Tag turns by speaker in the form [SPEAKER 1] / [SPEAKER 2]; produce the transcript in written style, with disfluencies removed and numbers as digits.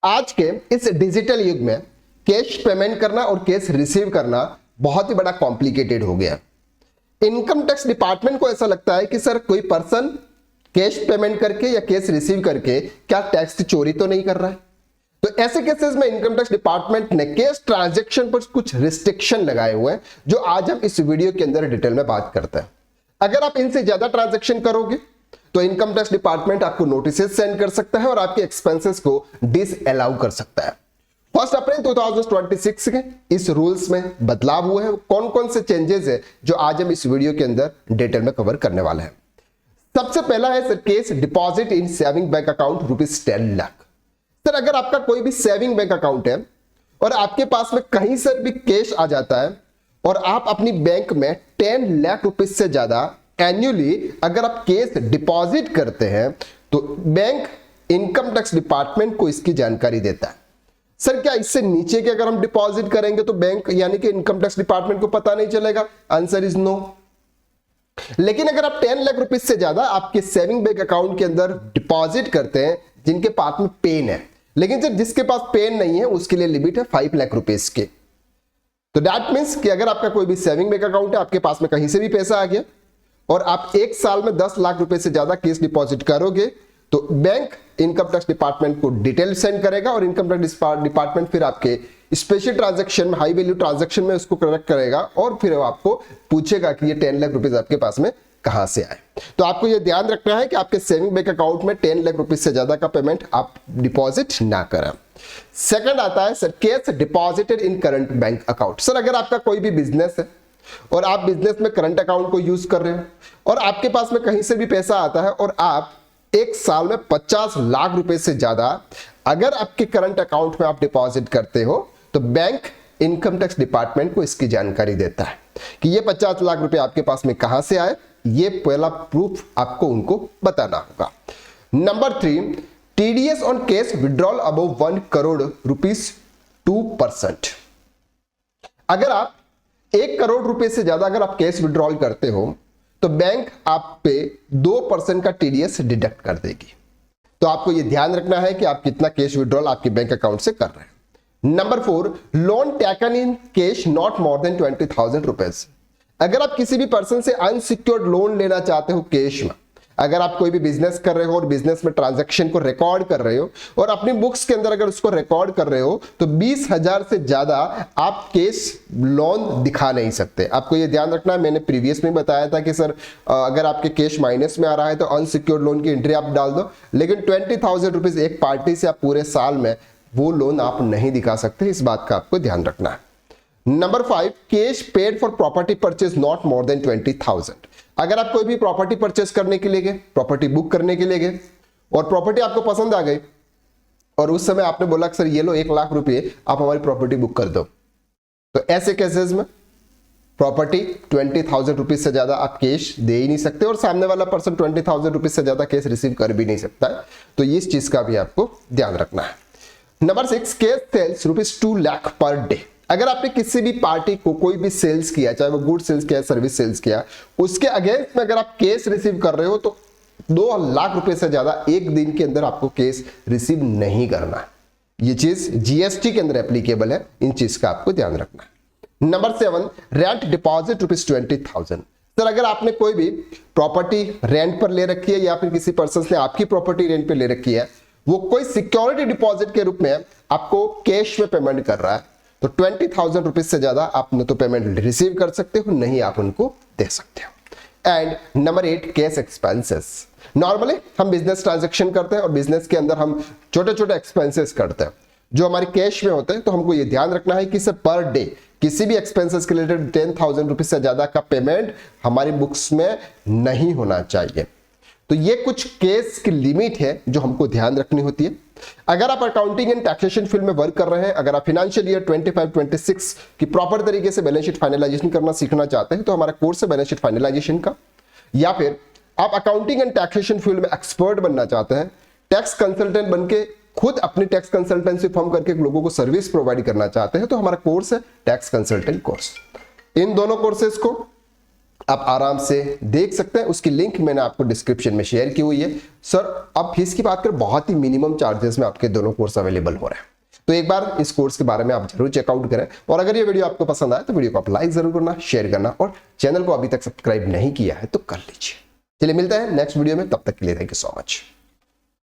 [SPEAKER 1] आज के इस डिजिटल युग में कैश पेमेंट करना और कैश रिसीव करना बहुत ही बड़ा कॉम्प्लिकेटेड हो गया। इनकम टैक्स डिपार्टमेंट को ऐसा लगता है कि सर कोई पर्सन कैश पेमेंट करके या कैश रिसीव करके क्या टैक्स चोरी तो नहीं कर रहा है। तो ऐसे केसेस में इनकम टैक्स डिपार्टमेंट ने कैश ट्रांजैक्शन पर कुछ रिस्ट्रिक्शन लगाए हुए हैं, जो आज हम इस वीडियो के अंदर डिटेल में बात करते हैं। अगर आप इनसे ज्यादा ट्रांजैक्शन करोगे तो इनकम टैक्स डिपार्टमेंट आपको नोटिस सेंड कर सकता है और आपके एक्सपेंसेस को डिसअलाउ कर सकता है। 1 अप्रैल 2026 के इस रूल्स में बदलाव हुए हैं। कौन कौन से चेंजेस है जो आज हम इस वीडियो के अंदर डिटेल में कवर करने वाले हैं। सबसे पहला है sir case deposit in saving bank account ₹10 lakh. Sir अगर आपका कोई भी सेविंग बैंक अकाउंट है और आपके पास में कहीं से भी कैश आ जाता है और आप अपनी बैंक में 10 लाख रुपए से ज्यादा एन्युअली अगर आप कैश डिपॉजिट करते हैं तो बैंक इनकम टैक्स डिपार्टमेंट को इसकी जानकारी देता है। सर क्या इससे नीचे के अगर हम डिपॉजिट करेंगे तो बैंक यानी कि इनकम टैक्स डिपार्टमेंट को पता नहीं चलेगा? Answer is no. लेकिन अगर आप 10 लाख रुपए से ज्यादा आपके सेविंग बैंक अकाउंट के अंदर डिपॉजिट करते हैं जिनके पास में पेन है, लेकिन सर जिसके पास पेन नहीं है उसके लिए लिमिट है 5 लाख रुपए के। तो दैट मीन्स कि अगर आपका कोई भी सेविंग बैंक अकाउंट है, आपके पास में कहीं से भी पैसा आ गया और आप एक साल में 10 लाख रुपए से ज्यादा कैश डिपॉजिट करोगे तो बैंक इनकम टैक्स डिपार्टमेंट को डिटेल सेंड करेगा और इनकम टैक्स डिपार्टमेंट फिर आपके स्पेशल ट्रांजैक्शन में, हाई वैल्यू ट्रांजैक्शन में उसको करेक्ट करेगा और फिर वो आपको पूछेगा कि ये 10 लाख रुपए आपके पास में कहां से आए। तो आपको ये ध्यान रखना है कि आपके सेविंग बैंक अकाउंट में 10 लाख रुपए से ज्यादा का पेमेंट आप डिपॉजिट ना करें। सेकंड आता है sir cash deposited in current bank account. Sir अगर आपका कोई भी बिजनेस है और आप बिजनेस में करंट अकाउंट को यूज कर रहे हो और आपके पास में कहीं से भी पैसा आता है और आप एक साल में 50 लाख रुपए से ज्यादा अगर आपके करंट अकाउंट में आप डिपॉजिट करते हो तो बैंक इनकम टैक्स डिपार्टमेंट को इसकी जानकारी देता है कि ये 50 लाख रुपए आपके पास में कहां से आए। ये पहला प्रूफ आपको उनको बताना होगा। Number 3 TDS on cash withdrawal above 1 crore rupees 2%। अगर आप 1 करोड़ रुपए से ज्यादा अगर आप कैश विड्रॉल करते हो तो बैंक आप पे 2% का टीडीएस डिडक्ट कर देगी। तो आपको यह ध्यान रखना है कि आप कितना कैश विड्रॉल आपके बैंक अकाउंट से कर रहे हैं। Number 4 loan taken in cash not more than 20,000 rupees. अगर आप किसी भी पर्सन से अनसिक्योर्ड लोन लेना चाहते हो कैश में, अगर आप कोई भी बिजनेस कर रहे हो और बिजनेस में ट्रांजैक्शन को रिकॉर्ड कर रहे हो और अपनी बुक्स के अंदर अगर उसको रिकॉर्ड कर रहे हो तो 20,000 से ज्यादा आप कैश लोन दिखा नहीं सकते। आपको ये ध्यान रखना है। मैंने प्रीवियस में बताया था कि सर अगर आपके कैश माइनस में आ रहा है तो अनसिक्योर्ड लोन की एंट्री आप डाल दो, लेकिन 20,000 रुपीज एक पार्टी से आप पूरे साल में वो लोन आप नहीं दिखा सकते। इस बात का आपको ध्यान रखना है। Number 5 cash paid for property purchase not more than 20,000। अगर आप कोई भी प्रॉपर्टी परचेस करने के लिए गए, प्रॉपर्टी बुक करने के लिए गए और प्रॉपर्टी आपको पसंद आ गई और उस समय आपने बोला सर ये लो 1 लाख रुपए आप हमारी प्रॉपर्टी बुक कर दो, तो ऐसे केसेस में प्रॉपर्टी 20,000 रुपीज से ज्यादा आप कैश दे ही नहीं सकते और सामने वाला पर्सन 20,000 रुपीज से ज्यादा कैश रिसीव कर भी नहीं सकता है। तो इस चीज का भी आपको ध्यान रखना है। Number 6 cash sales ₹2 lakh per day. अगर आपने किसी भी पार्टी को कोई भी सेल्स किया, चाहे वो गुड सेल्स किया, सर्विस सेल्स किया, उसके अगेंस्ट में अगर आप कैश रिसीव कर रहे हो तो 2 लाख रुपए से ज्यादा एक दिन के अंदर आपको कैश रिसीव नहीं करना है। ये चीज जीएसटी के अंदर एप्लीकेबल है, इन चीज का आपको ध्यान रखना है। Number 7 rent deposit ₹20,000। सर अगर आपने कोई भी प्रॉपर्टी रेंट पर ले रखी है या फिर किसी पर्सन ने आपकी प्रॉपर्टी रेंट पर ले रखी है, वो कोई सिक्योरिटी डिपॉजिट के रूप में आपको कैश में पेमेंट कर रहा है तो 20,000 रुपीज से ज्यादा आप न तो पेमेंट रिसीव कर सकते हो, नहीं आप उनको दे सकते हो। And number 8 cash expenses. Normally हम बिजनेस ट्रांजैक्शन करते हैं और बिजनेस के अंदर हम छोटे छोटे एक्सपेंसेस करते हैं जो हमारे कैश में होते हैं। तो हमको ये ध्यान रखना है कि सर पर डे किसी भी एक्सपेंसेस के रिलेटेड 10,000 रुपीज से ज्यादा का पेमेंट हमारी बुक्स में नहीं होना चाहिए। तो ये कुछ केस की लिमिट है जो हमको ध्यान रखनी होती है। अगर आप अकाउंटिंग एंड टैक्सेशन फील्ड में वर्क कर रहे हैं, अगर आप फाइनेंशियल ईयर 25-26 की प्रॉपर तरीके से बैलेंस शीट फाइनलाइजेशन करना सीखना चाहते हैं तो हमारा कोर्स है बैलेंस शीट फाइनलाइजेशन का, या फिर आप अकाउंटिंग एंड टैक्सेशन फील्ड में एक्सपर्ट बनना चाहते हैं, टैक्स कंसल्टेंट बनके खुद अपनी टैक्स कंसल्टेंसी फर्म करके लोगों को सर्विस प्रोवाइड करना चाहते हैं तो हमारा कोर्स है टैक्स कंसल्टेंट कोर्स। इन दोनों कोर्सेज को आप आराम से देख सकते हैं, उसकी लिंक मैंने आपको डिस्क्रिप्शन में शेयर की हुई है। सर अब फीस की बात करें, बहुत ही मिनिमम चार्जेस में आपके दोनों कोर्स अवेलेबल हो रहे हैं, तो एक बार इस कोर्स के बारे में आप जरूर चेकआउट करें। और अगर ये वीडियो आपको पसंद आए तो वीडियो को आप लाइक जरूर करना, शेयर करना, और चैनल को अभी तक सब्सक्राइब नहीं किया है तो कर लीजिए। चलिए मिलते हैं नेक्स्ट वीडियो में, तब तक के लिए थैंक यू सो मच।